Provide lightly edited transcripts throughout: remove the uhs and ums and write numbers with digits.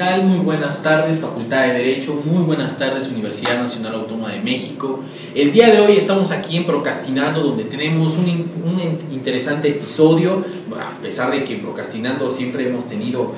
tal? Muy buenas tardes, Facultad de Derecho, muy buenas tardes, Universidad Nacional Autónoma de México. El día de hoy estamos aquí en Procrastinando, donde tenemos un interesante episodio, a pesar de que en Procrastinando siempre hemos tenido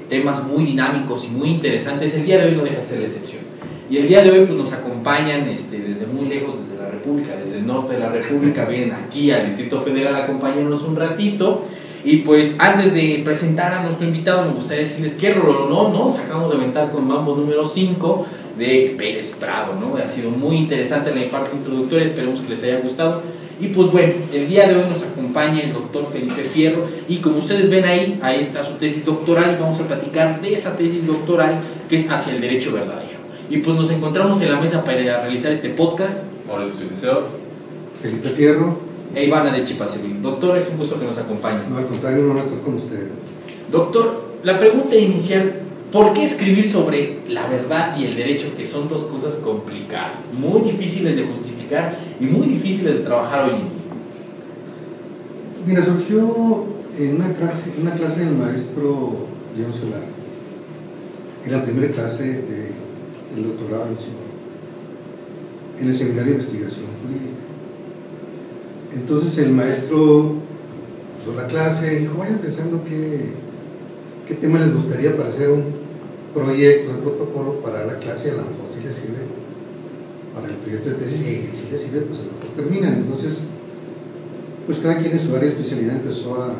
temas muy dinámicos y muy interesantes. El día de hoy no deja de ser la excepción. Y el día de hoy pues, nos acompañan desde muy lejos, desde la República, desde el norte de la República, vienen aquí al Distrito Federal a acompañarnos un ratito. Y pues antes de presentar a nuestro invitado, me gustaría decirles que no, nos acabamos de aventar con Mambo número 5 de Pérez Prado, ¿no? Ha sido muy interesante la parte introductoria, esperemos que les haya gustado. Y pues bueno, el día de hoy nos acompaña el doctor Felipe Fierro y como ustedes ven ahí está su tesis doctoral y vamos a platicar de esa tesis doctoral que es hacia el derecho verdadero. Y pues nos encontramos en la mesa para realizar este podcast. Mauricio Liceo, Felipe Fierro e Ivana de Chipasevil. Doctor, es un gusto que nos acompañe. No, al contrario, no estar con ustedes. Doctor, la pregunta inicial, ¿por qué escribir sobre la verdad y el derecho, que son dos cosas complicadas, muy difíciles de justificar y muy difíciles de trabajar hoy en día? Mira, surgió en una clase del maestro León Solar, en la primera clase del doctorado en el seminario de investigación jurídica. Entonces el maestro puso la clase y dijo, vayan pensando qué tema les gustaría para hacer un proyecto de protocolo para la clase. A lo mejor si les sirve para el proyecto de tesis, y si les sirve, pues a lo mejor terminan. Entonces, pues cada quien en su área de especialidad empezó a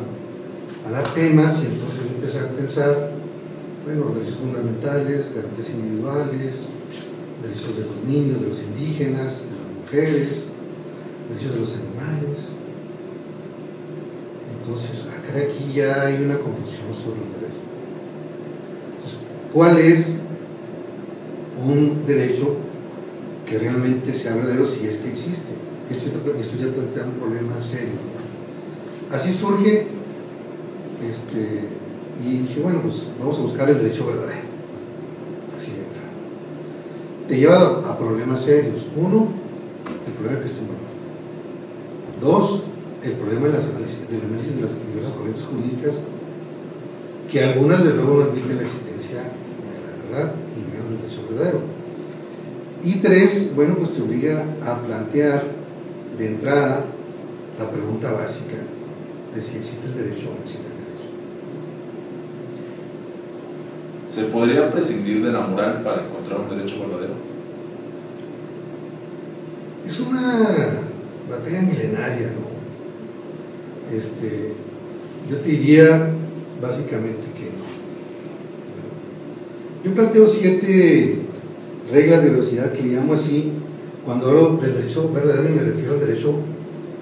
dar temas, y entonces yo empecé a pensar, bueno, los derechos fundamentales, garantías individuales, derechos de los niños, de los indígenas, de las mujeres, derechos de los animales. Entonces, acá aquí ya hay una confusión sobre los derechos. Entonces, ¿cuál es un derecho que realmente sea verdadero si es que existe? Esto ya plantea un problema serio. Así surge, y dije, bueno, pues vamos a buscar el derecho verdadero. Así de entrada. Te lleva a problemas serios. Uno, el problema epistemológico. Dos, el problema del análisis de las diversas corrientes jurídicas, que algunas de luego no admiten la existencia de la verdad y menos del derecho verdadero. Y tres, bueno, pues te obliga a plantear de entrada la pregunta básica de si existe el derecho o no existe el derecho. ¿se podría prescindir de la moral para encontrar un derecho verdadero? Es una batalla milenaria, ¿no? Yo te diría básicamente que no. Yo planteo 7 reglas de veracidad que le llamo así cuando hablo del derecho verdadero, y me refiero al derecho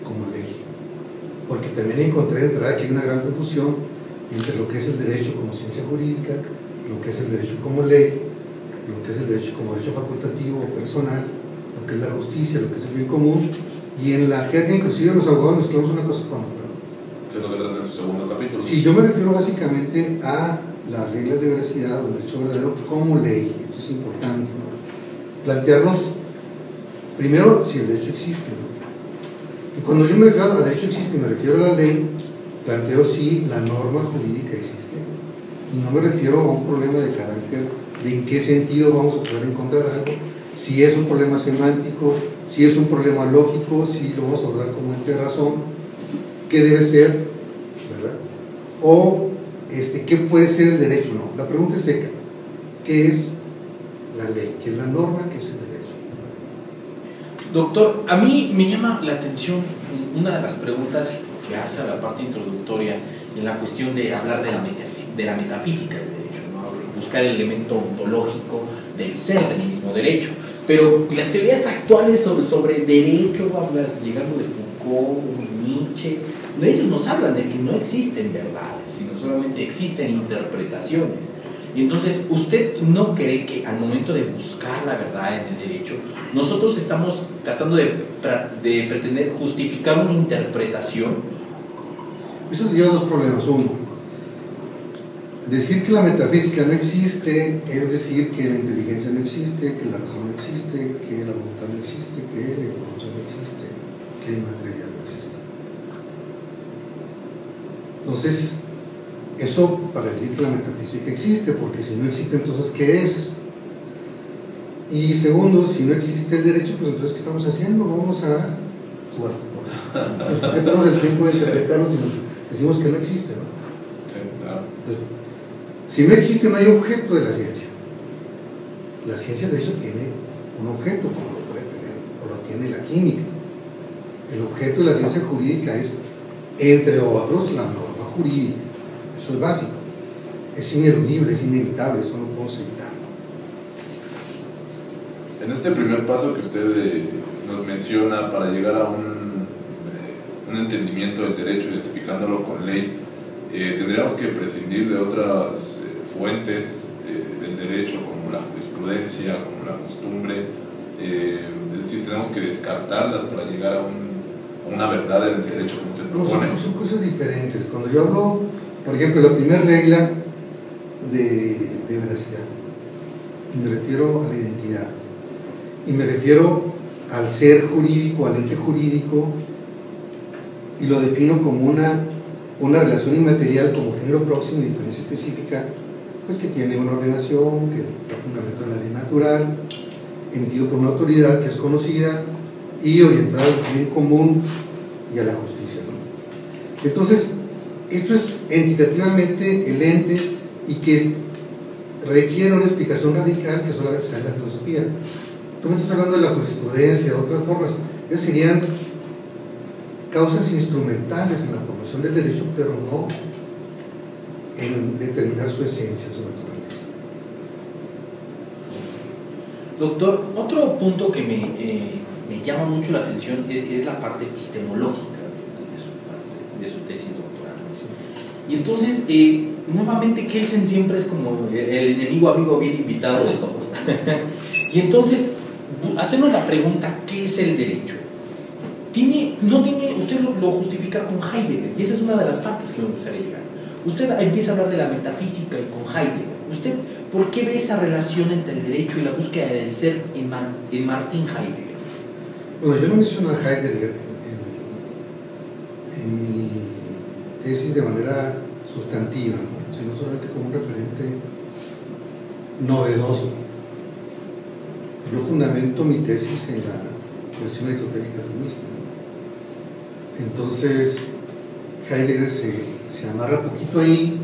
como ley, porque también encontré de entrada que hay una gran confusión entre lo que es el derecho como ciencia jurídica, lo que es el derecho como ley, lo que es el derecho como derecho facultativo o personal, lo que es la justicia, lo que es el bien común, y en la jerga inclusive los abogados mezclamos una cosa con otra. ¿Qué es lo que trata en su segundo capítulo? Sí, yo me refiero básicamente a las reglas de veracidad o el derecho verdadero como ley. Esto es importante, ¿no? Plantearnos primero si el derecho existe, ¿no? Y cuando yo me refiero al derecho existe, me refiero a la ley, planteo si la norma jurídica existe, y no me refiero a un problema de carácter de en qué sentido vamos a poder encontrar algo, si es un problema semántico, si es un problema lógico, si lo vamos a hablar como ente de razón, qué debe ser, ¿verdad? O qué puede ser el derecho. No, la pregunta es seca. ¿Qué es la ley? ¿Qué es la norma? ¿Qué es el derecho? Doctor, a mí me llama la atención una de las preguntas que hace a la parte introductoria en la cuestión de hablar de la metafísica del derecho, ¿no? Buscar el elemento ontológico del ser del mismo derecho. Pero las teorías actuales sobre derecho, llegando de Foucault, Nietzsche, ellos nos hablan de que no existen verdades, sino solamente existen interpretaciones. Y entonces, ¿usted no cree que al momento de buscar la verdad en el derecho, nosotros estamos tratando de pretender justificar una interpretación? Eso lleva a 2 problemas. Uno, decir que la metafísica no existe es decir que la inteligencia no existe, que la razón no existe, que la voluntad no existe, que la información no existe, que la materialidad no existe. Entonces, Eso para decir que la metafísica existe, porque si no existe, entonces ¿qué es? Y segundo, si no existe el derecho, pues entonces ¿qué estamos haciendo? Vamos a jugar fútbol. Pues, ¿por qué perdemos el tiempo de interpretarnos si decimos que no existe, ¿no? Sí, claro. Entonces, si no existe, no hay objeto de la ciencia. La ciencia, de hecho, tiene un objeto, como lo puede tener, o lo tiene la química. El objeto de la ciencia jurídica es, entre otros, la norma jurídica. Eso es básico. Es ineludible, es inevitable, eso no podemos evitarlo. En este primer paso que usted nos menciona para llegar a un entendimiento del derecho, identificándolo con ley, tendríamos que prescindir de otras fuentes del derecho, como la jurisprudencia, como la costumbre, es decir, tenemos que descartarlas para llegar a una verdad del derecho como usted propone. No, son cosas diferentes. Cuando yo hablo, por ejemplo, la primera regla de veracidad, y me refiero a la identidad, y me refiero al ser jurídico, al ente jurídico, y lo defino como una relación inmaterial como género próximo y diferencia específica, pues que tiene una ordenación, que está fundamento de la ley natural, emitido por una autoridad que es conocida y orientada al bien común y a la justicia, ¿no? Entonces, esto es entitativamente el ente y que requiere una explicación radical que solamente sale de la filosofía. Tú me estás hablando de la jurisprudencia, de otras formas. Esas serían causas instrumentales en la formación del derecho, pero no en determinar su esencia, su naturaleza. Doctor, otro punto que me llama mucho la atención es la parte epistemológica de su tesis doctoral. Y entonces, nuevamente Kelsen siempre es como el enemigo amigo bien invitado de todos. Y entonces, hacernos la pregunta, ¿qué es el derecho? Usted lo justifica con Heidegger, y esa es una de las partes que me gustaría llegar. Usted empieza a hablar de la metafísica y con Heidegger. ¿Usted por qué ve esa relación entre el derecho y la búsqueda del ser en Martin Heidegger? Bueno, yo no menciono a Heidegger en mi tesis de manera sustantiva, ¿no? Sino solamente como un referente novedoso. Yo fundamento mi tesis en la cuestión aristotélica tomista, ¿no? Entonces, Heidegger se amarra poquito ahí,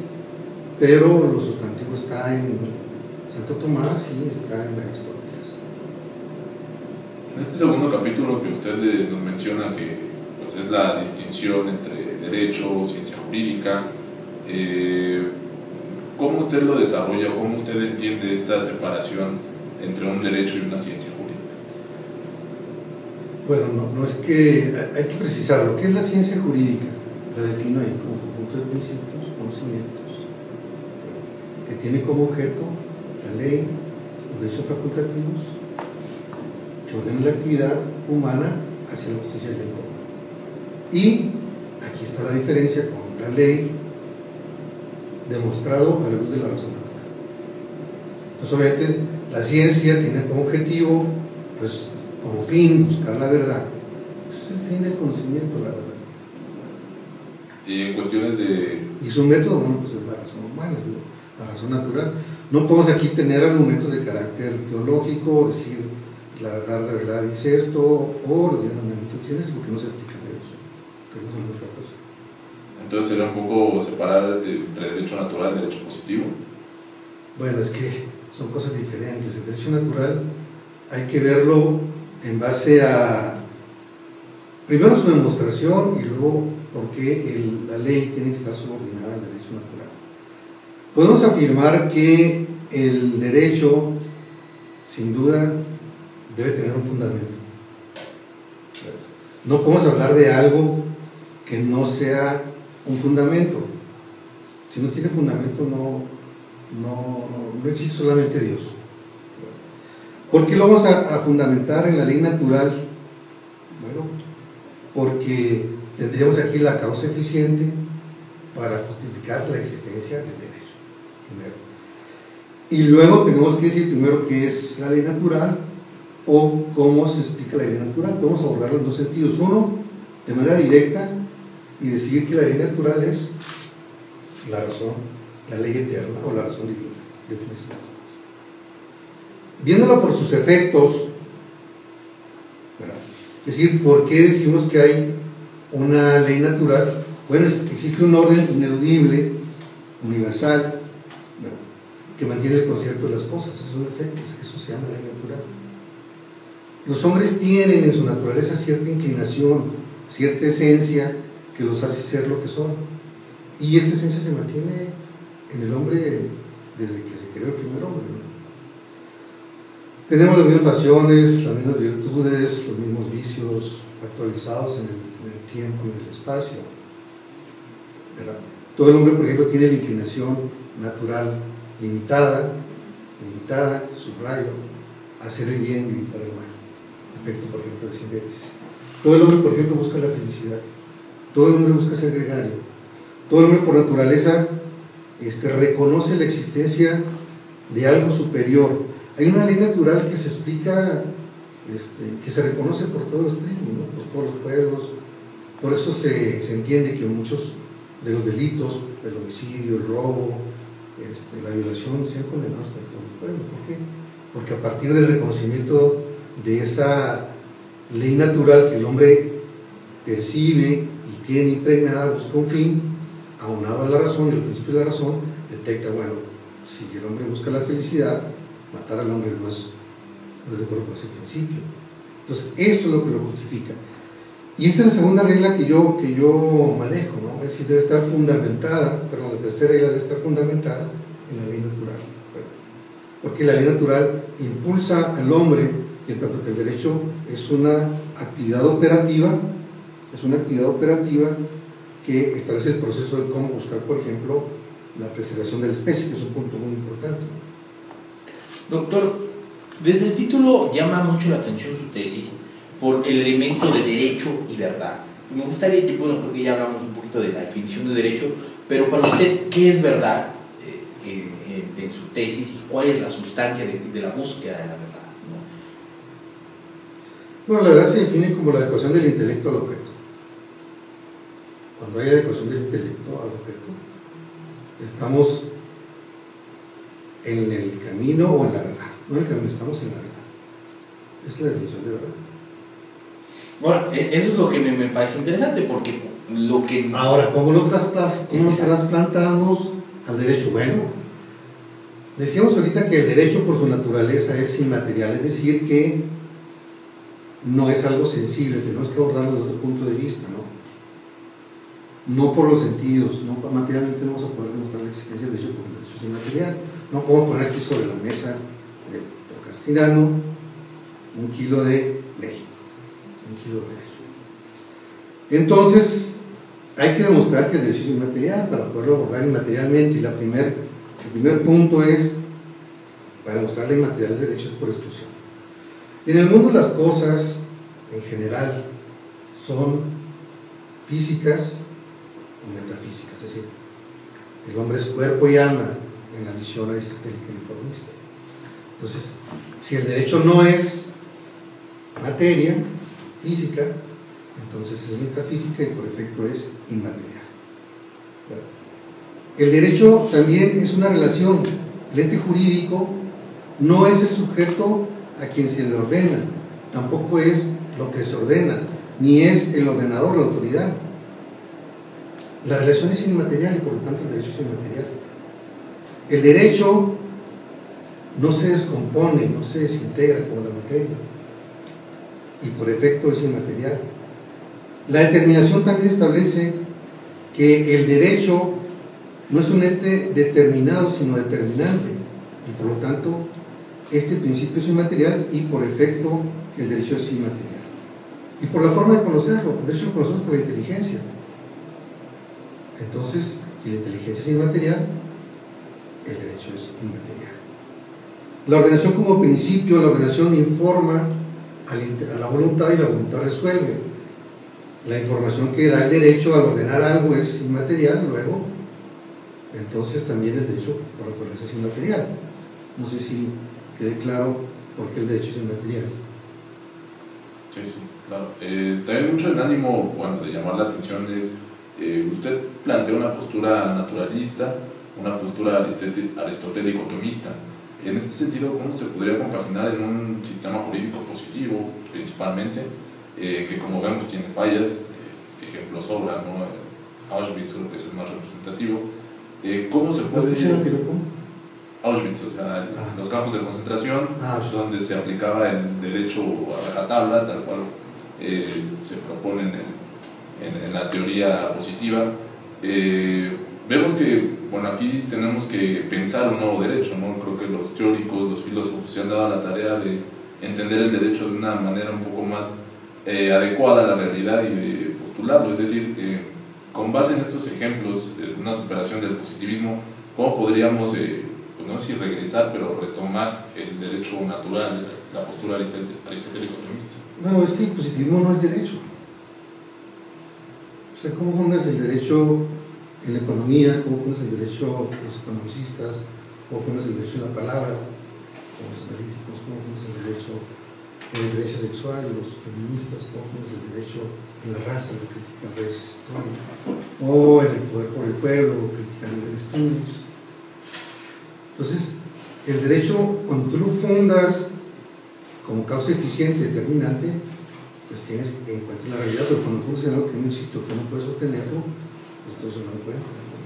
pero lo sustantivo está en Santo Tomás y está en Aristóteles. En este segundo capítulo que usted nos menciona que pues, es la distinción entre derecho, ciencia jurídica, ¿cómo usted lo desarrolla? ¿Cómo usted entiende esta separación entre un derecho y una ciencia jurídica? Bueno, no es que hay que precisar lo que es la ciencia jurídica. La defino ahí como conjunto de principios, conocimientos, que tiene como objeto la ley, los derechos facultativos, que ordena la actividad humana hacia la justicia y el bien común. Y aquí está la diferencia con la ley, demostrado a la luz de la razón natural. Entonces, obviamente, la ciencia tiene como objetivo, pues, como fin, buscar la verdad. Ese es el fin del conocimiento, la verdad. Y en cuestiones de... Y su método, bueno, pues es la razón humana, la razón natural. No podemos aquí tener argumentos de carácter teológico, decir, la verdad dice esto, o los 10 mandamientos dicen esto, porque no se aplica a derecho. Tenemos alguna otra cosa. Entonces sería un poco separar entre derecho natural y derecho positivo. Bueno, es que son cosas diferentes. El derecho natural hay que verlo en base a, primero su demostración y luego por qué la ley tiene que estar subordinada al derecho natural. Podemos afirmar que el derecho, sin duda, debe tener un fundamento. No podemos hablar de algo que no sea un fundamento. Si no tiene fundamento, no existe solamente Dios. ¿Por qué lo vamos a fundamentar en la ley natural? Bueno, porque tendríamos aquí la causa eficiente para justificar la existencia del derecho, primero. Y luego tenemos que decir primero qué es la ley natural o cómo se explica la ley natural. Podemos abordarlo en dos sentidos. Uno, de manera directa y decir que la ley natural es la razón, la ley eterna o la razón divina. Viéndolo por sus efectos, ¿verdad? Es decir, ¿por qué decimos que hay una ley natural? Bueno, existe un orden ineludible, universal, ¿verdad?, que mantiene el concierto de las cosas. Esos son efectos, eso se llama ley natural. Los hombres tienen en su naturaleza cierta inclinación, cierta esencia que los hace ser lo que son, y esa esencia se mantiene en el hombre desde que se creó el primer hombre, ¿no? Tenemos las mismas pasiones, las mismas virtudes, los mismos vicios actualizados en el tiempo y en el espacio, ¿verdad? Todo el hombre, por ejemplo, tiene la inclinación natural limitada, subrayo, a hacer el bien y evitar el mal. Efecto, por ejemplo, de síntesis. Todo el hombre, por ejemplo, busca la felicidad. Todo el hombre busca ser gregario. Todo el hombre, por naturaleza, reconoce la existencia de algo superior. Hay una ley natural que se explica, que se reconoce por todos los tribus, ¿no?, por todos los pueblos. Por eso se entiende que muchos de los delitos, el homicidio, el robo, la violación, sean condenados por todos los pueblos. ¿Por qué? Porque a partir del reconocimiento de esa ley natural que el hombre percibe y tiene impregnada, busca un fin, aunado a la razón y a los principios de la razón, detecta, bueno, si el hombre busca la felicidad, matar al hombre no es de acuerdo con ese principio. Entonces, esto es lo que lo justifica. Y esa es la segunda regla que yo manejo, ¿no? Es decir, debe estar fundamentada, perdón, la tercera regla debe estar fundamentada en la ley natural, ¿verdad? Porque la ley natural impulsa al hombre, y en tanto que el derecho es una actividad operativa, que establece el proceso de cómo buscar, por ejemplo, la preservación de la especie, que es un punto muy importante. Doctor, desde el título llama mucho la atención su tesis por el elemento de derecho y verdad. Me gustaría, bueno, porque ya hablamos un poquito de la definición de derecho, pero para usted, ¿qué es verdad en su tesis y cuál es la sustancia de la búsqueda de la verdad, ¿no? Bueno, la verdad se define como la adecuación del intelecto al objeto. Cuando hay adecuación del intelecto al objeto, estamos en el camino o en la verdad. No en el camino, estamos en la verdad. Es la definición de verdad. Bueno, eso es lo que me parece interesante, porque lo que... Ahora, ¿cómo nos trasplantamos al derecho? Bueno, decíamos ahorita que el derecho por su naturaleza es inmaterial, es decir, que no es algo sensible, tenemos que abordarlo desde otro punto de vista, ¿no? No por los sentidos, no materialmente no vamos a poder demostrar la existencia del derecho porque el derecho es inmaterial. No podemos poner aquí sobre la mesa de Procrastinano un kilo de ley, un kilo de derecho. Entonces, hay que demostrar que el derecho es inmaterial para poderlo abordar inmaterialmente, y el primer punto es, para demostrar la inmaterialidad del derecho es por exclusión. Y en el mundo las cosas, en general, son físicas o metafísicas, es decir, el hombre es cuerpo y alma en la visión aristotélica y informista. Entonces, si el derecho no es materia física, entonces es metafísica y por efecto es inmaterial. El derecho también es una relación. El ente jurídico no es el sujeto a quien se le ordena, tampoco es lo que se ordena, ni es el ordenador, la autoridad. La relación es inmaterial y por lo tanto el derecho es inmaterial. El derecho no se descompone, no se desintegra como la materia, y por efecto es inmaterial. La determinación también establece que el derecho no es un ente determinado, sino determinante, y por lo tanto este principio es inmaterial y por efecto el derecho es inmaterial. Y por la forma de conocerlo, el derecho lo conocemos por la inteligencia. Entonces, si la inteligencia es inmaterial, el derecho es inmaterial. La ordenación como principio, la ordenación informa a la voluntad y la voluntad resuelve. La información que da el derecho al ordenar algo es inmaterial, luego, entonces también el derecho por naturaleza es inmaterial. No sé si quede claro por qué el derecho es inmaterial. Sí, claro. También mucho el ánimo, bueno, de llamar la atención es Usted plantea una postura naturalista, una postura aristotélico-tomista. En este sentido, ¿cómo se podría compaginar en un sistema jurídico positivo, principalmente, que como vemos tiene fallas, ejemplos sobran, ¿no? Auschwitz creo que es el más representativo. ¿Cómo se puede...? Auschwitz, o sea, los campos de concentración, donde se aplicaba el derecho a rajatabla, tal cual se propone en la teoría positiva. Vemos que, bueno, aquí tenemos que pensar un nuevo derecho, ¿no? Creo que los teóricos, los filósofos se han dado la tarea de entender el derecho de una manera un poco más adecuada a la realidad y de postularlo, es decir, con base en estos ejemplos de una superación del positivismo, ¿cómo podríamos, pues no sé si regresar, pero retomar el derecho natural, la postura aristotélico-tomista? Bueno, es que el positivismo no es derecho. O sea, ¿cómo fundas el derecho en la economía? ¿Cómo fundas el derecho los economicistas? ¿Cómo fundas el derecho en la palabra? Como los analíticos, ¿cómo fundas el derecho en la violencia sexual? Los feministas, ¿cómo fundas el derecho en la raza? Lo critican Reyes Historia. O en el poder por el pueblo, lo critican Libre Estudios. Entonces, el derecho, cuando tú lo fundas como causa eficiente y determinante, pues tienes que encontrar la realidad, pero cuando fundas en algo que no existe o que no puedes sostenerlo, pues entonces no lo encuentras, ¿no?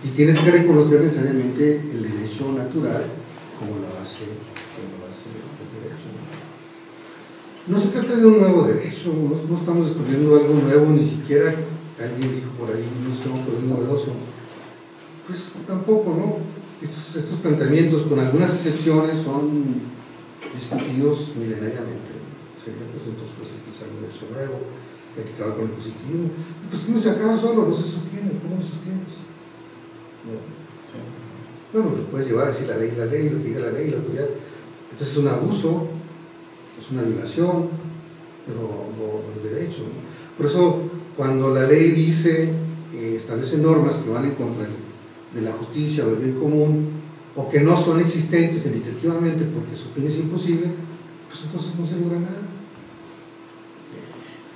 Y tienes que reconocer necesariamente el derecho natural como la base del derecho, ¿no? No se trata de un nuevo derecho, no estamos descubriendo algo nuevo, ni siquiera alguien dijo por ahí, no estamos por un novedoso. Pues tampoco, ¿no? Estos planteamientos, con algunas excepciones, son discutidos milenariamente. Sería pues entonces quizá un derecho nuevo, que hay que acabar con el positivismo. El positivismo se acaba solo, no se sostiene. ¿Cómo lo sostienes? No. Sí. Bueno, lo puedes llevar a decir la ley, lo que diga la ley, la autoridad. Entonces es un abuso, es una violación, pero no es derecho, ¿no? Por eso, cuando la ley dice, establece normas que van en contra de la justicia o del bien común, o que no son existentes deliberativamente porque su fin es imposible, pues entonces no se logra nada.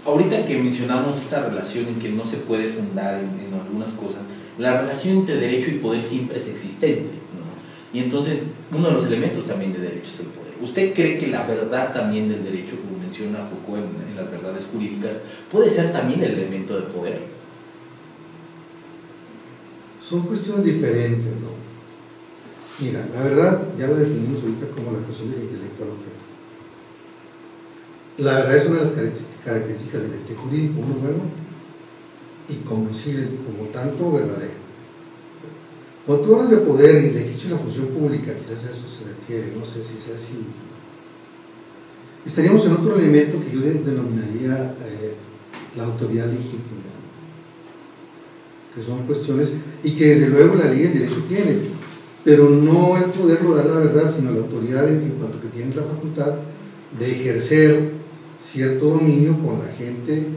Ahorita que mencionamos esta relación en que no se puede fundar en algunas cosas, la relación entre derecho y poder siempre es existente, ¿no? Y entonces uno de los elementos también de derecho es el poder. ¿Usted cree que la verdad también del derecho, como menciona Foucault en las verdades jurídicas, puede ser también el elemento de poder? Son cuestiones diferentes, ¿no? Mira, la verdad ya lo definimos ahorita como la cuestión del intelecto al objeto. La verdad es una de las características del derecho jurídico, uno bueno y conocible, como tanto verdadero. Cuando tú hablas de poder y el ejercicio de la función pública, quizás a eso se refiere, no sé si sea así. Estaríamos en otro elemento que yo denominaría la autoridad legítima, que son cuestiones, y que desde luego la ley y el derecho tienen, pero no el poder rodar la verdad, sino la autoridad en cuanto que tiene la facultad de ejercer cierto dominio con la gente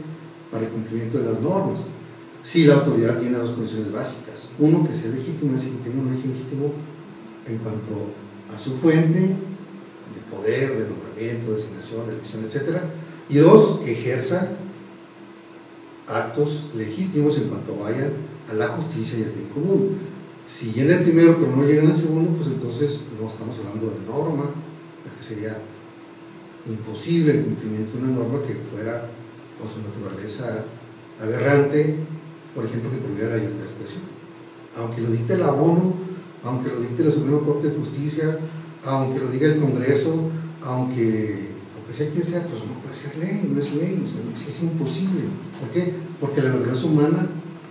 para el cumplimiento de las normas. Si la autoridad tiene dos condiciones básicas: uno, que sea legítimo, es decir, que tenga un origen legítimo en cuanto a su fuente de poder, de nombramiento, de designación, de elección, etc. Y dos, que ejerza actos legítimos en cuanto vayan a la justicia y al bien común. Si llena el primero pero no llega en el segundo, pues entonces no estamos hablando de norma, porque sería imposible el cumplimiento de una norma que fuera por su naturaleza aberrante, por ejemplo, que prohibiera la libertad de expresión. Aunque lo dicte la ONU, aunque lo dicte la Suprema Corte de Justicia, aunque lo diga el Congreso, aunque sea quien sea, pues no puede ser ley, no es ley, o sea, es imposible. ¿Por qué? Porque la naturaleza humana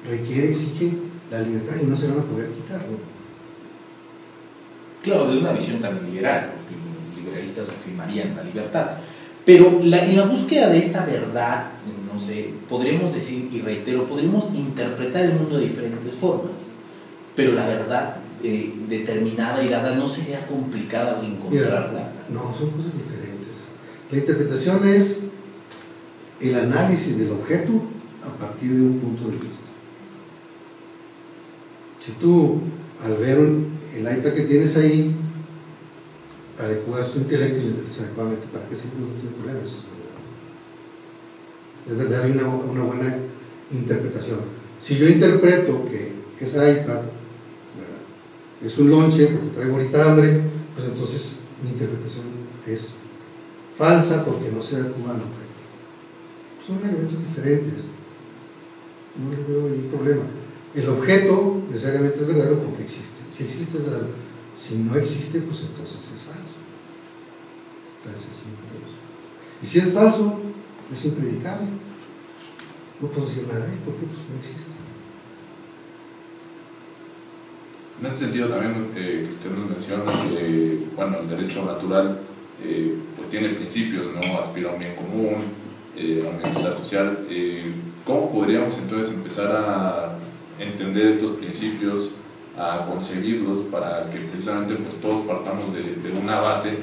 requiere, exige la libertad y no se van a poder quitar, ¿no? Claro, desde una visión tan liberal, porque los liberalistas afirmarían la libertad. Pero en la búsqueda de esta verdad, no sé, podríamos decir, y reitero, podríamos interpretar el mundo de diferentes formas, pero la verdad determinada y dada no sería complicada de encontrarla. No, son cosas diferentes. La interpretación es el análisis del objeto a partir de un punto de vista. Si tú, al ver el iPad que tienes ahí, adecuas tu intelecto y lo interpretas adecuadamente para que ese no tiene problemas. Es verdad, hay una buena interpretación. Si yo interpreto que esa iPad, ¿verdad?, es un lonche porque traigo ahorita hambre, pues entonces mi interpretación es falsa porque no sea cubano. Son elementos diferentes, no le veo ahí problema. El objeto necesariamente es verdadero porque existe. Si existe es verdadero. Si no existe, pues entonces es falso. Entonces, y si es falso, es impredicable. No puedo decir nada de él porque pues, no existe. En este sentido también que usted nos menciona que bueno, el derecho natural pues tiene principios, ¿no? Aspira a un bien común, a un bienestar social. ¿Cómo podríamos entonces empezar a entender estos principios, a conseguirlos para que precisamente pues, todos partamos de una base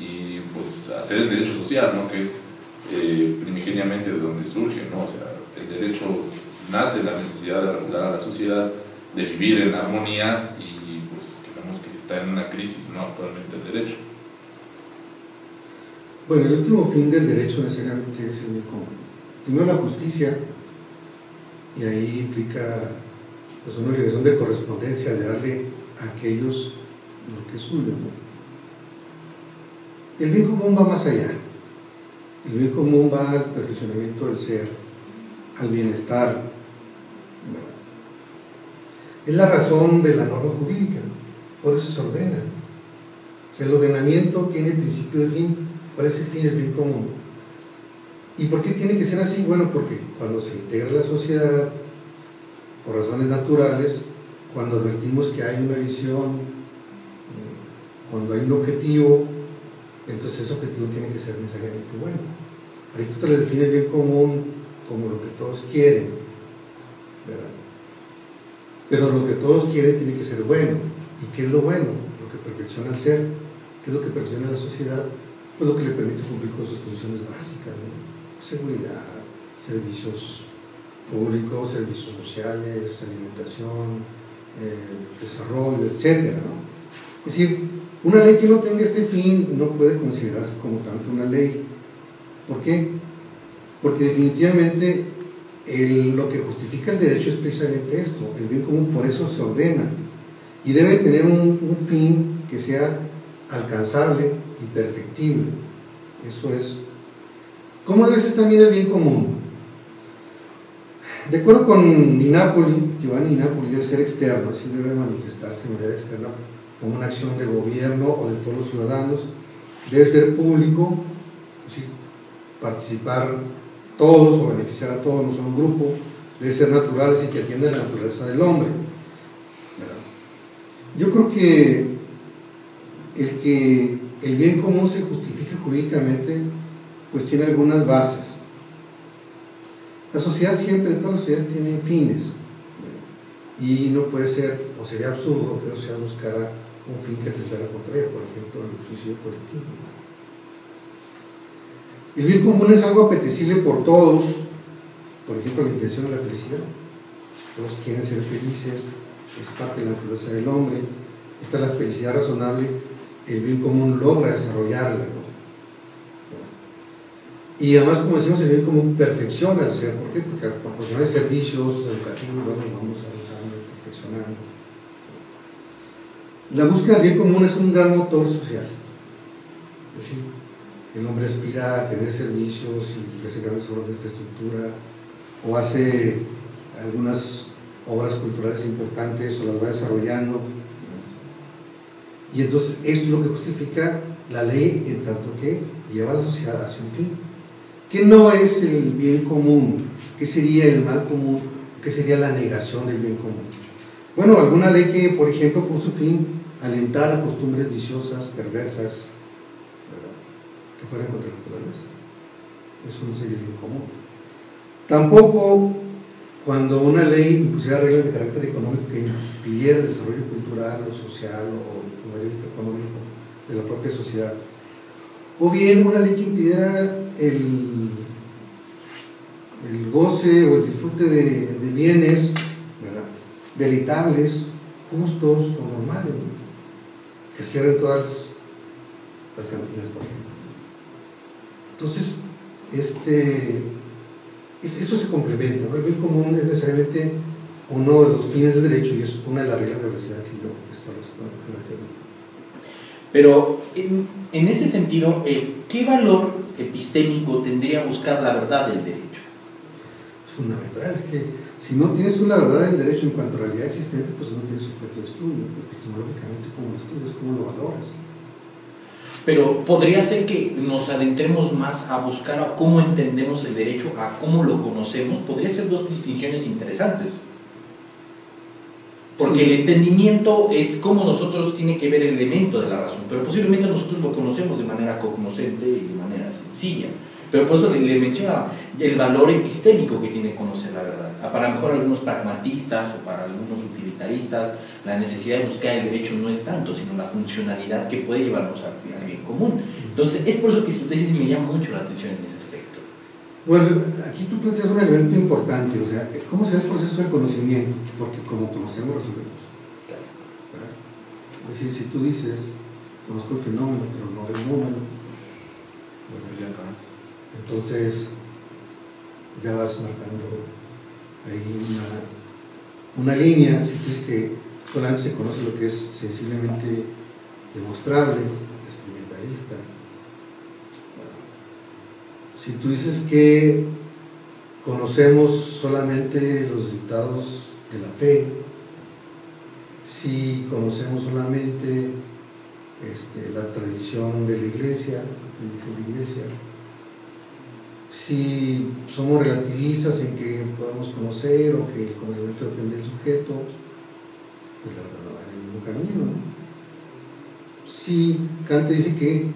y pues hacer el derecho social, ¿no? Que es primigeniamente de donde surge, ¿no? O sea, el derecho nace de la necesidad de regular a la sociedad, de vivir en armonía y pues creemos que está en una crisis, ¿no? Actualmente el derecho. Bueno, el último fin del derecho necesariamente es el bien común. Primero la justicia, y ahí implica pues, una obligación de correspondencia, de darle a aquellos lo que es suyo, ¿no? El bien común va más allá. El bien común va al perfeccionamiento del ser, al bienestar. Bueno, es la razón de la norma jurídica, por eso se ordena. O sea, el ordenamiento tiene principio de fin. ¿Cuál es el fin? El bien común. ¿Y por qué tiene que ser así? Bueno, porque cuando se integra la sociedad, por razones naturales, cuando advertimos que hay una visión, cuando hay un objetivo, entonces ese objetivo tiene que ser necesariamente bueno. Aristóteles define el bien común como lo que todos quieren, ¿verdad? Pero lo que todos quieren tiene que ser bueno. ¿Y qué es lo bueno? Lo que perfecciona el ser. ¿Qué es lo que perfecciona la sociedad? Pues lo que le permite cumplir con sus funciones básicas, ¿no? Seguridad, servicios públicos, servicios sociales, alimentación, desarrollo, etcétera, ¿no? Es decir, una ley que no tenga este fin no puede considerarse como tanto una ley. ¿Por qué? Porque definitivamente lo que justifica el derecho es precisamente esto, el bien común, por eso se ordena y debe tener un fin que sea alcanzable y perfectible. Eso es. ¿Cómo debe ser también el bien común? De acuerdo con Di Napoli, Giovanni Di Napoli, debe ser externo, así debe manifestarse de manera externa como una acción de gobierno o de todos los ciudadanos. Debe ser público, es decir, participar todos o beneficiar a todos, no solo un grupo. Debe ser natural, es decir, que atienda la naturaleza del hombre, ¿verdad? Yo creo que el bien común se justifica jurídicamente, pues tiene algunas bases. La sociedad siempre, todas las sociedades tienen fines, y no puede ser, o sería absurdo que la sociedad buscara un fin que atentara contra ella, por ejemplo, el suicidio colectivo. El bien común es algo apetecible por todos, por ejemplo, la intención de la felicidad. Todos quieren ser felices, es parte de la naturaleza del hombre. Esta es la felicidad razonable, el bien común logra desarrollarla, ¿no? Y además, como decimos, el bien común perfecciona el ser. ¿Por qué? Porque al proporcionar servicios educativos vamos avanzando y perfeccionando. La búsqueda del bien común es un gran motor social. Es decir, el hombre aspira a tener servicios y hace grandes obras de infraestructura o hace algunas obras culturales importantes o las va desarrollando. Y entonces esto es lo que justifica la ley en tanto que lleva a la sociedad hacia un fin. ¿Qué no es el bien común? ¿Qué sería el mal común? ¿Qué sería la negación del bien común? Bueno, alguna ley que, por ejemplo, por su fin alentara costumbres viciosas, perversas, ¿verdad?, que fueran contraculturales. Eso no sería el bien común. Tampoco cuando una ley impusiera reglas de carácter económico que impidiera el desarrollo cultural o social o económico de la propia sociedad. O bien una ley que impidiera el goce o el disfrute de bienes, ¿verdad?, deleitables, justos o normales, ¿no?, que cierren todas las cantinas, por ejemplo. Entonces, esto se complementa, ¿no? El bien común es necesariamente uno de los fines del derecho y es una de las reglas de universidad que yo establezco en la teoría. Pero en ese sentido, ¿qué valor epistémico tendría buscar la verdad del derecho? Es fundamental, es que si no tienes tú la verdad del derecho en cuanto a realidad existente, pues no tienes objeto de estudio, epistemológicamente, ¿cómo lo estudias? ¿Cómo lo valoras? Pero podría ser que nos adentremos más a buscar a cómo entendemos el derecho, a cómo lo conocemos. Podría ser dos distinciones interesantes. Porque sí, el entendimiento es cómo nosotros tiene que ver el elemento de la razón, pero posiblemente nosotros lo conocemos de manera cognoscente y de manera sencilla. Pero por eso le mencionaba el valor epistémico que tiene conocer la verdad. Para mejor algunos pragmatistas o para algunos utilitaristas, la necesidad de buscar el derecho no es tanto, sino la funcionalidad que puede llevarnos al bien común. Entonces, es por eso que su tesis me llama mucho la atención en ese aspecto. bueno, aquí tú planteas un elemento importante, o sea, ¿cómo será el proceso de conocimiento? Porque como conocemos, resolvemos. ¿Verdad? Es decir, si tú dices, conozco el fenómeno, pero no el número, entonces ya vas marcando ahí una línea. Si tú dices que solamente se conoce lo que es sensiblemente demostrable, experimentalista. Si tú dices que conocemos solamente los dictados de la fe, si conocemos solamente la tradición de la iglesia, si somos relativistas en que podemos conocer o que el conocimiento depende del sujeto, pues la verdad no va en ningún camino, ¿no? Si Kant dice que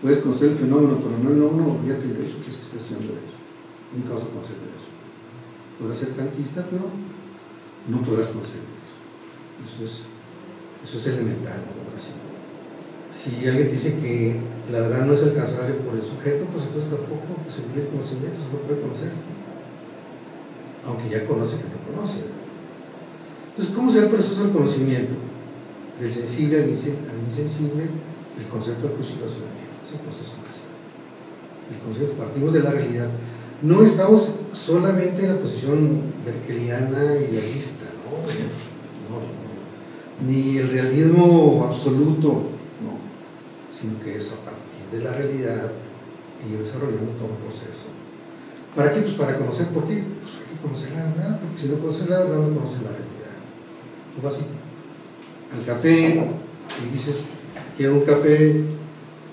puedes conocer el fenómeno, pero no el fenómeno, olvídate del derecho, que es que estás estudiando derecho. Nunca vas a conocer derecho. Podrás ser kantista, pero no podrás conocer derecho. Eso es elemental, ¿no? Así. Si alguien te dice que la verdad no es alcanzable por el sujeto, pues entonces tampoco se olvida el conocimiento, se no puede conocer. Aunque ya conoce que no conoce. Entonces, ¿cómo será el proceso del conocimiento? Del sensible al insensible, el concepto del juicio racional. Es el proceso básico. El concepto, partimos de la realidad. No estamos solamente en la posición berkeliana idealista, ¿no? Ni el realismo absoluto, no, sino que es a partir de la realidad y ir desarrollando todo un proceso. ¿Para qué? Pues para conocer. ¿Por qué? Pues hay que conocer la verdad, porque si no conoces la verdad, no conoces la realidad. Tú vas al café y dices, quiero un café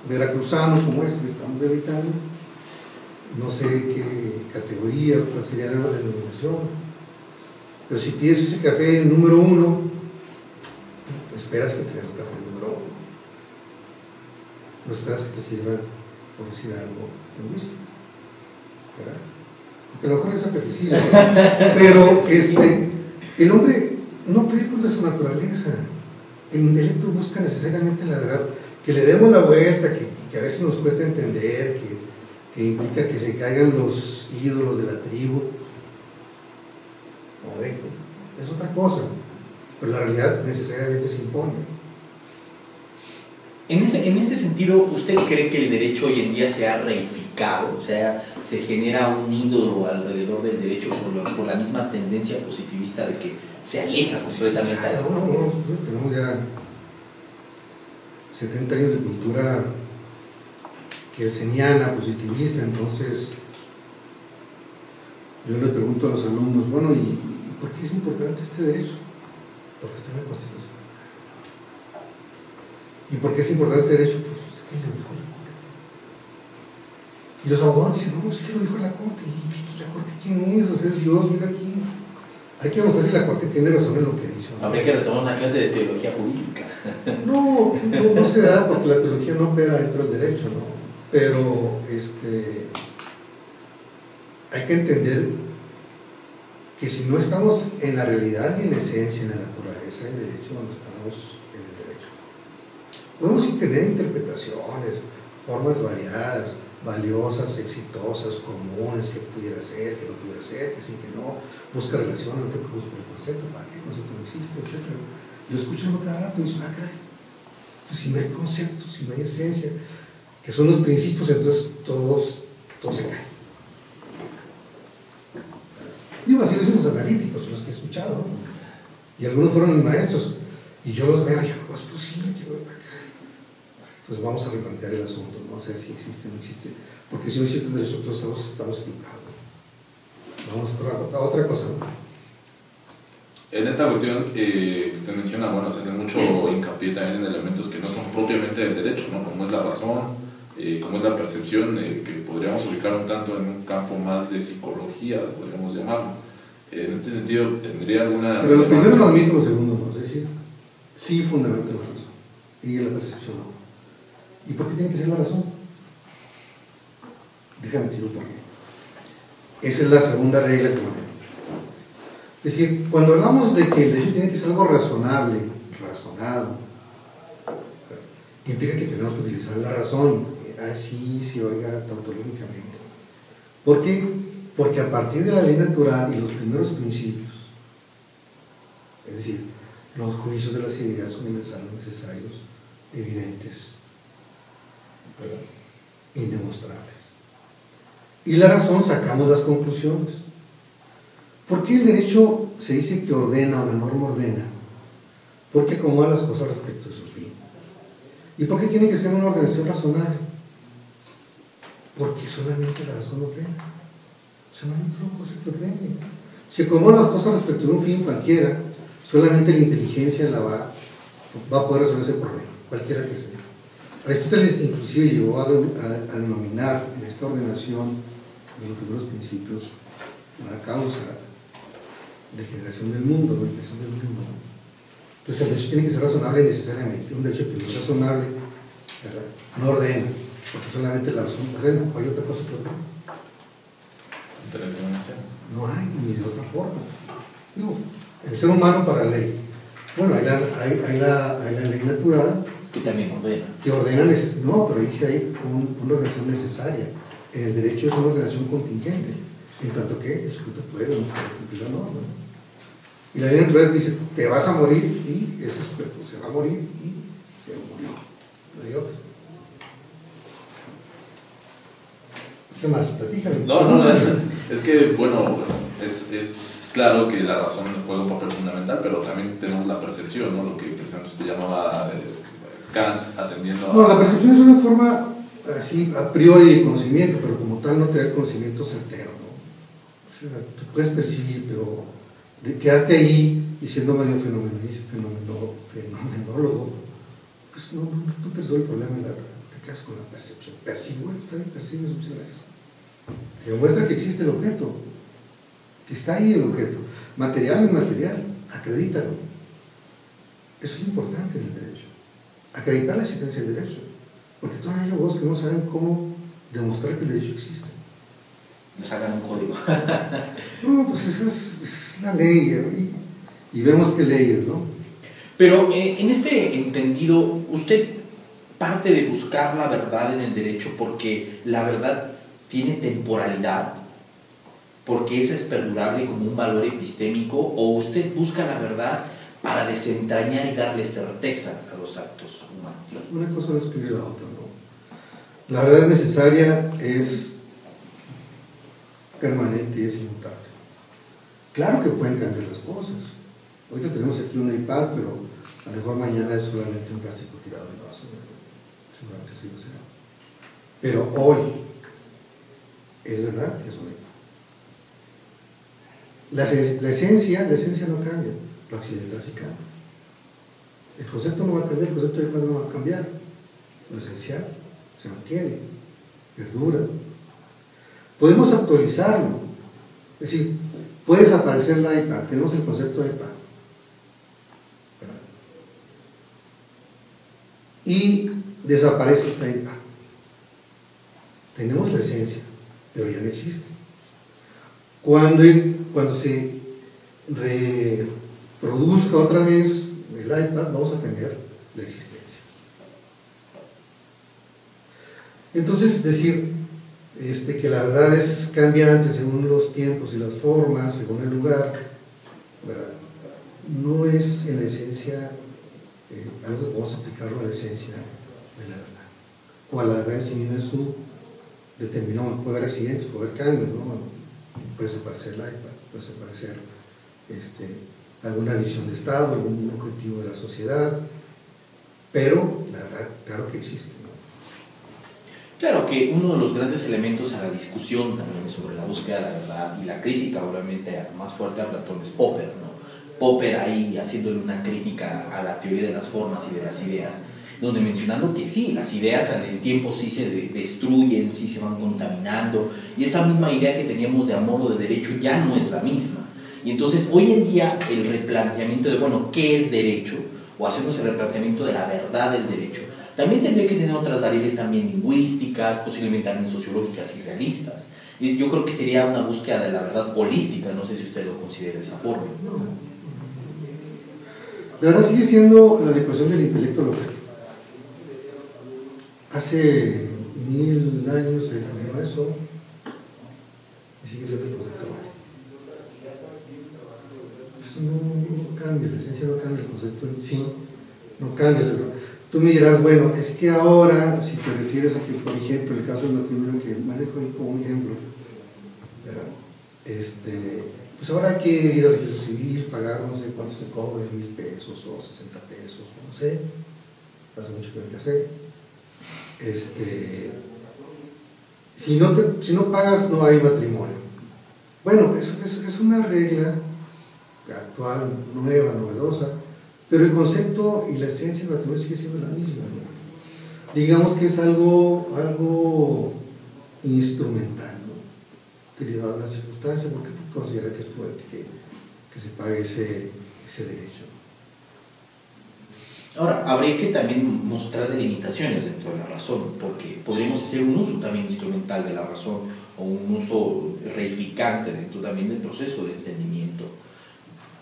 veracruzano como este que estamos debitando, no sé qué categoría, cuál sería la denominación, pero si pides ese café número 1, esperas que te den un café número 1, no esperas que te sirvan, por decir algo, un whisky, ¿verdad? Aunque a lo mejor es apetecible, pero el hombre no puede contra su naturaleza. El intelecto busca necesariamente la verdad, que le demos la vuelta, que a veces nos cuesta entender, que implica que se caigan los ídolos de la tribu, es otra cosa, pero la realidad necesariamente se impone. En este sentido, ¿usted cree que el derecho hoy en día se ha reificado? O sea, se genera un ídolo alrededor del derecho por la misma tendencia positivista de que se aleja completamente. No, tenemos ya 70 años de cultura kelseniana, positivista. Entonces yo le pregunto a los alumnos, bueno, ¿y por qué es importante este derecho? Porque está en la Constitución. ¿Y por qué es importante este derecho? Pues es que lo dijo la Corte. Y los abogados dicen, no, es que lo dijo la Corte. ¿Y la Corte quién es? O sea, es Dios, mira aquí. Hay que demostrar si la Corte tiene razón en lo que dice. Habría que retomar una clase de teología jurídica. No se da, porque la teología no opera dentro del derecho, ¿no? Pero hay que entender que si no estamos en la realidad y en la esencia, en la naturaleza del derecho, no estamos en el derecho. Podemos tener interpretaciones, formas variadas, valiosas, exitosas, comunes, que pudiera ser, que no pudiera ser, que sí, que no, busca relación entre el concepto, para qué el concepto no existe, etc. Yo escucho cada rato y digo, caray, pues si no hay concepto, si no hay esencia, que son los principios, entonces todo se cae. dicen los analíticos, los que he escuchado, ¿no? Y algunos fueron mis maestros, y yo los veo y digo, ¿cómo es posible que pues vamos a replantear el asunto, ¿no? A ver si existe o no existe, porque si no existe, nosotros estamos equivocados. Vamos a otra cosa, ¿no? En esta cuestión que usted menciona, bueno, se hace mucho hincapié también en elementos que no son propiamente del derecho, ¿no? Como es la razón, como es la percepción, que podríamos ubicar un tanto en un campo más de psicología, podríamos llamarlo. En este sentido, ¿tendría alguna... Pero lo primero lo admito, lo segundo no, es decir, sí fundamenta la razón, y la percepción no. ¿Y por qué tiene que ser la razón? Déjame decir por qué. Esa es la segunda regla que manejo. Es decir, cuando hablamos de que el derecho tiene que ser algo razonable, razonado, implica que tenemos que utilizar la razón, así se oiga tautológicamente. ¿Por qué? Porque a partir de la ley natural y los primeros principios, es decir, los juicios de las ideas universales necesarios, evidentes, indemostrables. Y la razón sacamos las conclusiones. ¿Por qué el derecho se dice que ordena o la norma ordena? Porque acomoda las cosas respecto de su fin. ¿Y por qué tiene que ser una ordenación razonable? Porque solamente la razón ordena. O sea, no hay otra cosa que ordene. Si acomoda las cosas respecto de un fin cualquiera, solamente la inteligencia va a poder resolver ese problema, cualquiera que sea. Aristóteles inclusive llegó a denominar en esta ordenación de los primeros principios la causa de generación del mundo, de creación del mundo. Entonces el derecho tiene que ser razonable necesariamente. Un derecho que no es razonable, ¿verdad?, no ordena, porque solamente la razón ordena. ¿Hay otra cosa que ordena? No hay, ni de otra forma. No, el ser humano para la ley. Bueno, hay la ley natural, que también ordena. Que ordena, no, pero dice ahí una ordenación necesaria. En el derecho es una ordenación contingente, en tanto que el sujeto puede o no puede cumplir la norma. Y la ley natural dice, te vas a morir, y ese sujeto se va a morir y se murió. No hay otro. ¿Qué más? Platícame. No, es que, bueno, es claro que la razón juega un papel fundamental, pero también tenemos la percepción, ¿no? Lo que precisamente usted llamaba Kant, atendiendo a... No, la percepción es una forma así a priori de conocimiento, pero como tal no te da el conocimiento certero, ¿no? O sea, tú puedes percibir, pero de quedarte ahí diciendo medio fenomenólogo, pues no te resuelve el problema, te quedas con la percepción. Percibo, también percibes muchas veces. Demuestra que existe el objeto, que está ahí el objeto, material o inmaterial, acredítalo. Eso es importante en el derecho, acreditar la existencia del derecho, porque todavía hay abogados que no saben cómo demostrar que el derecho existe. Nos hagan un código. No, pues esa es la ley, y vemos qué leyes, ¿no? Pero en este entendido, usted parte de buscar la verdad en el derecho porque la verdad tiene temporalidad, porque esa es perdurable como un valor epistémico, o usted busca la verdad para desentrañar y darle certeza a los actos humanos. Una cosa no excluye la otra, ¿no? La verdad necesaria es permanente y es inmutable. Claro que pueden cambiar las cosas. Ahorita tenemos aquí un iPad, pero a lo mejor mañana es solamente un plástico tirado de basura. Seguramente así va a ser. Pero hoy es verdad que es un iPad. La esencia no cambia, lo accidental sí cambia. El concepto no va a cambiar, el concepto de iPad no va a cambiar. Lo esencial se mantiene, perdura. Podemos actualizarlo, es decir, puede desaparecer la iPad, tenemos el concepto de iPad. Y desaparece esta iPad. Tenemos la esencia, pero ya no existe. Cuando se reproduzca otra vez el iPad, vamos a tener la existencia. Entonces, es decir, que la verdad es cambiante según los tiempos y las formas, según el lugar, ¿verdad? No es en la esencia algo que vamos a aplicarlo a la esencia de la verdad, o a la verdad en sí misma es un determinado. Puede haber accidentes, puede haber cambios, ¿no? Puede desaparecer el iPad, puede parecer alguna visión de Estado, algún objetivo de la sociedad, pero la verdad, claro que existe, ¿no? Claro que uno de los grandes elementos a la discusión también sobre la búsqueda de la verdad y la crítica, obviamente, más fuerte a Platón es Popper, ¿no? Popper ahí haciéndole una crítica a la teoría de las formas y de las ideas, donde mencionando que sí, las ideas al tiempo sí se destruyen, sí se van contaminando, y esa misma idea que teníamos de amor o de derecho ya no es la misma. Y entonces hoy en día el replanteamiento de, bueno, ¿qué es derecho? O hacemos el replanteamiento de la verdad del derecho. También tendría que tener otras variables también lingüísticas, posiblemente también sociológicas y realistas. Y yo creo que sería una búsqueda de la verdad holística, no sé si usted lo considera de esa forma. No. La verdad sigue siendo la adecuación del intelecto local. Hace 1000 años se definió eso y sigue siendo el concepto. Eso no cambia, la esencia no cambia, el concepto en sí no cambia. Tú me dirás, bueno, es que ahora, si te refieres a que, por ejemplo, el caso del matrimonio que manejo ahí como un ejemplo, ¿verdad? Pues ahora hay que ir al registro civil, pagar no sé cuánto se cobra, 1000 pesos o 60 pesos, no sé, hace mucho que no me casé. Si no pagas, no hay matrimonio. Bueno, eso es una regla actual, nueva, novedosa, pero el concepto y la esencia del matrimonio sigue siendo la misma, ¿no? Digamos que es algo instrumental, ¿no? Derivado de la circunstancia, porque considera que es prudente que se pague ese derecho. Ahora, habría que también mostrar delimitaciones dentro de la razón, porque podríamos hacer un uso también instrumental de la razón o un uso reificante dentro también del proceso de entendimiento.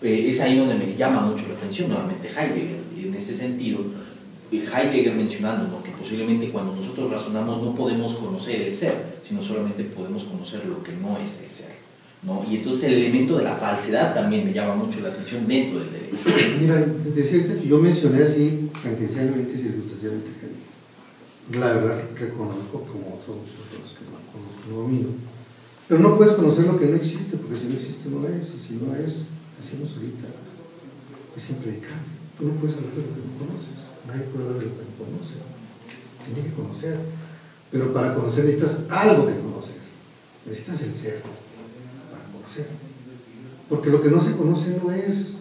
Es ahí donde me llama mucho la atención nuevamente Heidegger, y en ese sentido, Heidegger mencionando, ¿no?, que posiblemente cuando nosotros razonamos no podemos conocer el ser, sino solamente podemos conocer lo que no es el ser, ¿no? Y entonces el elemento de la falsedad también me llama mucho la atención dentro del derecho. Mira, decirte que yo mencioné así tangencialmente y circunstancialmente Heidegger. La verdad reconozco como otros que no conozco, no domino. Pero no puedes conocer lo que no existe, porque si no existe no es, y si no es, decimos ahorita, es impredicable. Tú no puedes hablar de lo que no conoces, nadie puede hablar de lo que no conoce, tiene que conocer, pero para conocer necesitas algo que conocer, necesitas el ser para conocer, porque lo que no se conoce no es,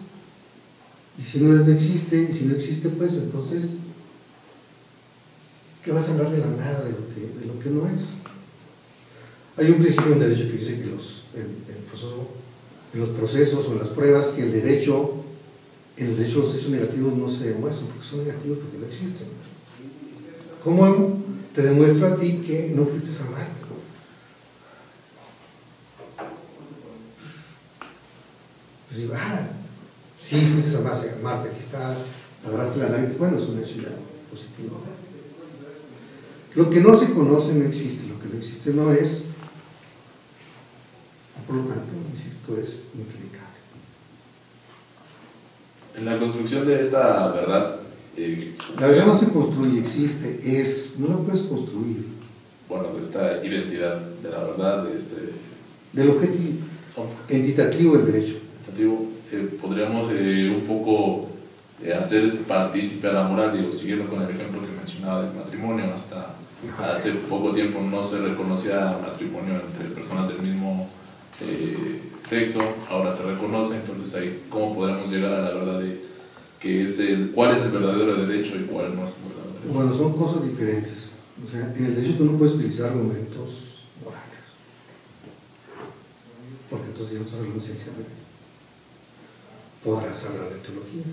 y si no es no existe, y si no existe pues entonces ¿qué vas a hablar de la nada, de lo que no es? Hay un principio en derecho que dice que en los procesos o en las pruebas que en el derecho los hechos negativos no se demuestran porque son negativos, porque no existen. ¿Cómo te demuestro a ti que no fuiste a Marte? Pues digo, sí fuiste a Marte, aquí está, agarraste la nave, bueno, es un hecho ya positivo. Lo que no se conoce no existe, lo que no existe no es, por lo tanto, insisto, es impredicable. En la construcción de esta verdad, la verdad no se construye, existe, no la puedes construir. Bueno, de esta identidad de la verdad, del objetivo entitativo del derecho. Podríamos un poco hacer partícipe a la moral, digo, siguiendo con el ejemplo que mencionaba del matrimonio. Hasta hace poco tiempo no se reconocía matrimonio entre personas del mismo sexo, ahora se reconoce. Entonces ahí, ¿cómo podremos llegar a la verdad de cuál es el verdadero derecho y cuál no es el verdadero derecho? Bueno, son cosas diferentes. O sea, en el derecho tú no puedes utilizar argumentos morales, porque entonces ya no estás hablando de ciencia. Podrás hablar de teología.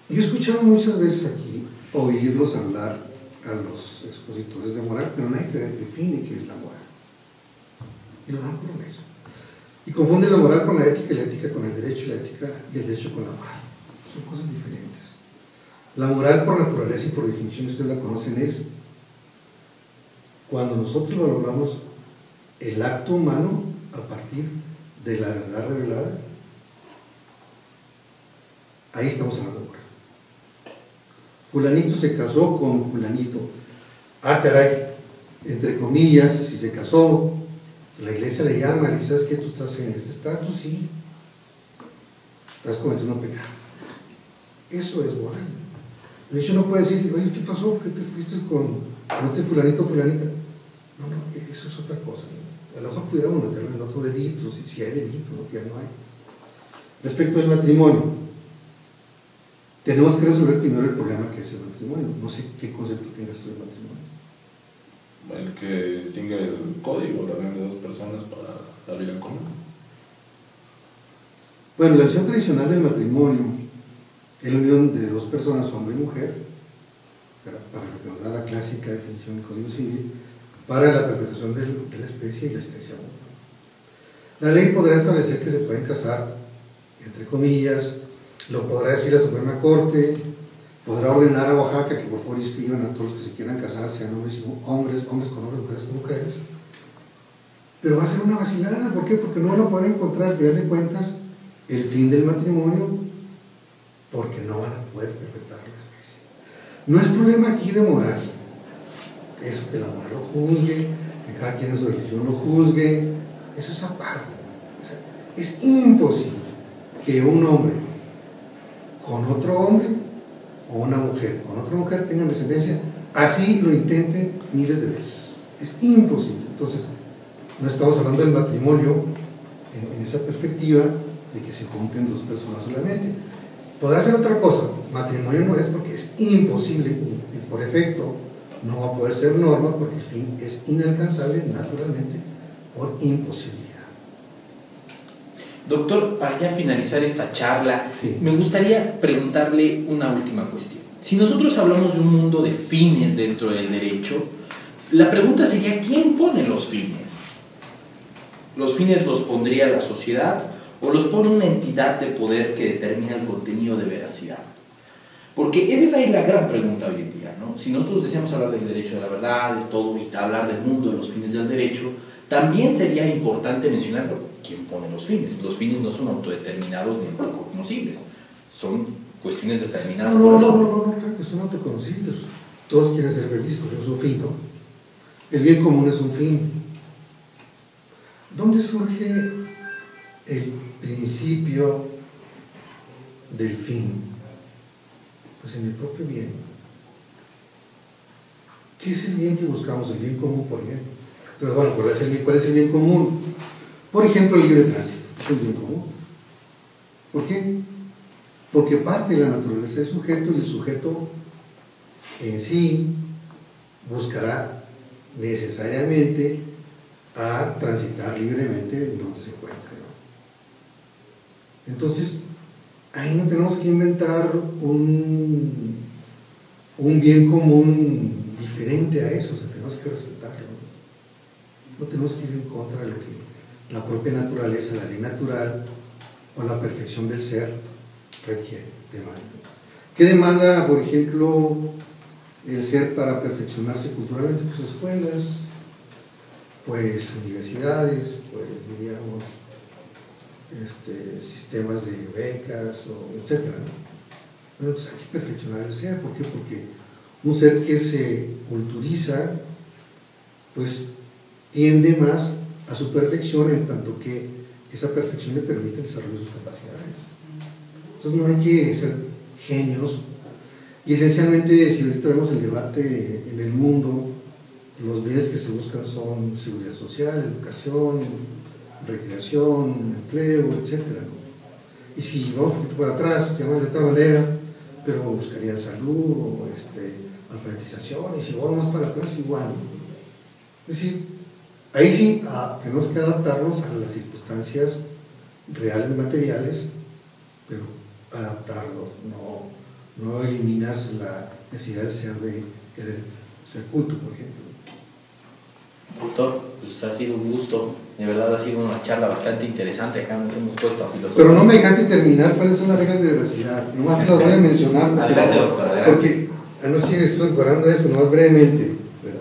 Yo he escuchado muchas veces aquí oírlos hablar a los expositores de moral, pero nadie te define qué es la moral. Y lo dan por un hecho. Y confunden la moral con la ética, y la ética con el derecho, y la ética y el derecho con la moral. Son cosas diferentes. La moral por naturaleza y por definición, ustedes la conocen, es cuando nosotros valoramos el acto humano a partir de la verdad revelada. Ahí estamos hablando de moral. Fulanito se casó con fulanito. Caray, entre comillas, si se casó, La iglesia le llama y dice, ¿sabes qué? Tú estás en este estatus, sí, estás cometiendo un pecado. Eso es moral. De hecho, no puede decir, oye, ¿qué pasó? ¿Por qué te fuiste con este fulanito o fulanita? No, eso es otra cosa, ¿no? A lo mejor pudiéramos meterlo en otro delito, si hay delito, ¿no? Que ya no hay. Respecto al matrimonio, tenemos que resolver primero el problema que es el matrimonio. No sé qué concepto tengas tú del matrimonio. El que distingue el código, la unión de dos personas para la vida en común. Bueno, la visión tradicional del matrimonio es la unión de dos personas, hombre y mujer, para lo que nos da la clásica definición del Código Civil, para la perpetuación de la especie y la asistencia mutua. La ley podrá establecer que se pueden casar, entre comillas, lo podrá decir la Suprema Corte, podrá ordenar a Oaxaca que por favor inscriban a todos los que se quieran casar, sean hombres con hombres, mujeres con mujeres, pero va a ser una vacilada. ¿Por qué? Porque no van a poder encontrar, al final de cuentas, el fin del matrimonio, porque no van a poder perpetuar la especie. No es problema aquí de moral, eso que la moral lo juzgue, que cada quien en su religión lo juzgue, eso es aparte. O sea, es imposible que un hombre con otro hombre o una mujer con otra mujer tengan descendencia, así lo intenten miles de veces. Es imposible. Entonces, no estamos hablando del matrimonio en esa perspectiva de que se junten dos personas solamente. Podrá ser otra cosa, matrimonio no es, porque es imposible y por efecto no va a poder ser norma, porque el fin es inalcanzable naturalmente por imposibilidad. Doctor, para ya finalizar esta charla, sí, me gustaría preguntarle una última cuestión. Si nosotros hablamos de un mundo de fines dentro del derecho, la pregunta sería, ¿quién pone los fines? ¿Los fines los pondría la sociedad o los pone una entidad de poder que determina el contenido de veracidad? Porque esa es ahí la gran pregunta hoy en día, ¿no? Si nosotros deseamos hablar del derecho de la verdad, de todo, y hablar del mundo, de los fines del derecho, también sería importante mencionarlo. ¿Quién pone los fines? Los fines no son autodeterminados ni autoconocibles, son cuestiones determinadas por el hombre. No, claro que son autoconocibles. Todos quieren ser felices, pero es un fin, ¿no? El bien común es un fin. ¿Dónde surge el principio del fin? Pues en el propio bien. ¿Qué es el bien que buscamos? El bien común, por ejemplo. Entonces, bueno, ¿cuál es el bien común? Por ejemplo, el libre tránsito. Es el bien común. ¿Por qué? Porque parte de la naturaleza del sujeto, y el sujeto en sí buscará necesariamente a transitar libremente donde se encuentre, ¿no? Entonces, ahí no tenemos que inventar un bien común diferente a eso, o sea, tenemos que respetarlo. No tenemos que ir en contra de lo que la propia naturaleza, la ley natural o la perfección del ser requiere, demanda. ¿Qué demanda, por ejemplo, el ser para perfeccionarse culturalmente? Pues escuelas, pues universidades, pues diríamos sistemas de becas, etcétera, ¿no? Entonces hay que perfeccionar el ser. ¿Por qué? Porque un ser que se culturiza pues tiende más a su perfección, en tanto que esa perfección le permite el desarrollo de sus capacidades. Entonces no hay que ser genios, y esencialmente, si ahorita vemos el debate en el mundo, los bienes que se buscan son seguridad social, educación, recreación, empleo, etcétera, ¿no? Y si vamos un poquito para atrás, llaman de otra manera, pero buscarían salud o alfabetización, y si vamos más para atrás, igual, ¿no? Es decir, ahí sí tenemos que adaptarnos a las circunstancias reales materiales, pero adaptarlos, no eliminas la necesidad de querer ser culto, por ejemplo. Doctor, pues ha sido un gusto, de verdad ha sido una charla bastante interesante, acá nos hemos puesto a filosofar. Pero no me dejaste terminar cuáles son las reglas de veracidad, nomás se las voy a mencionar porque anoche estuve recordando eso, nomás brevemente, ¿verdad?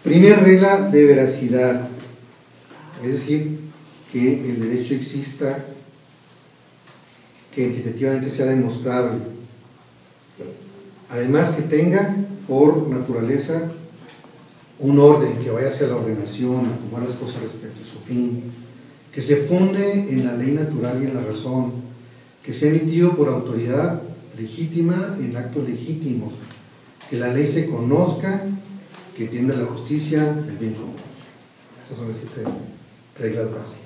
Primera regla de veracidad, es decir, que el derecho exista, que entitativamente sea demostrable, además que tenga por naturaleza un orden que vaya hacia la ordenación, acomodar las cosas respecto a su fin, que se funde en la ley natural y en la razón, que sea emitido por autoridad legítima en actos legítimos, que la ley se conozca, que tienda la justicia, el bien común. Estas son las 7 reglas básicas.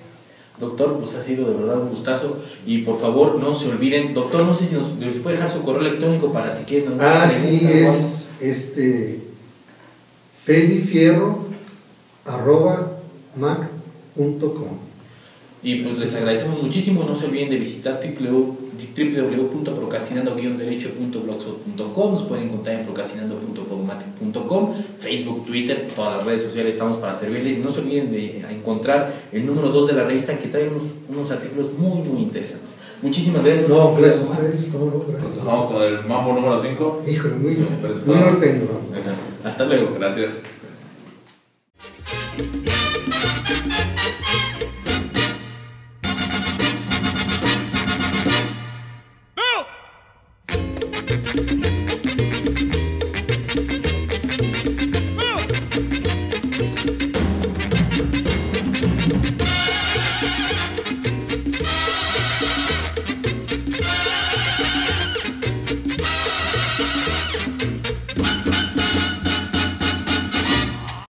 Doctor, pues ha sido de verdad un gustazo y por favor no se olviden, doctor, no sé si nos puede dejar su correo electrónico para si quieren. Sí, es felifierro@mac.com. Y pues les agradecemos muchísimo, no se olviden de visitar www.procrastinando-derecho.blogspot.com, nos pueden encontrar en procrastinando.podomatic.com, Facebook, Twitter, todas las redes sociales estamos para servirles, y no se olviden de encontrar el número 2 de la revista que trae unos artículos muy interesantes. Muchísimas gracias. No, gracias a ustedes. Gracias. Nos dejamos con el mambo número 5. Híjole, muy norteño. Hasta luego. Gracias.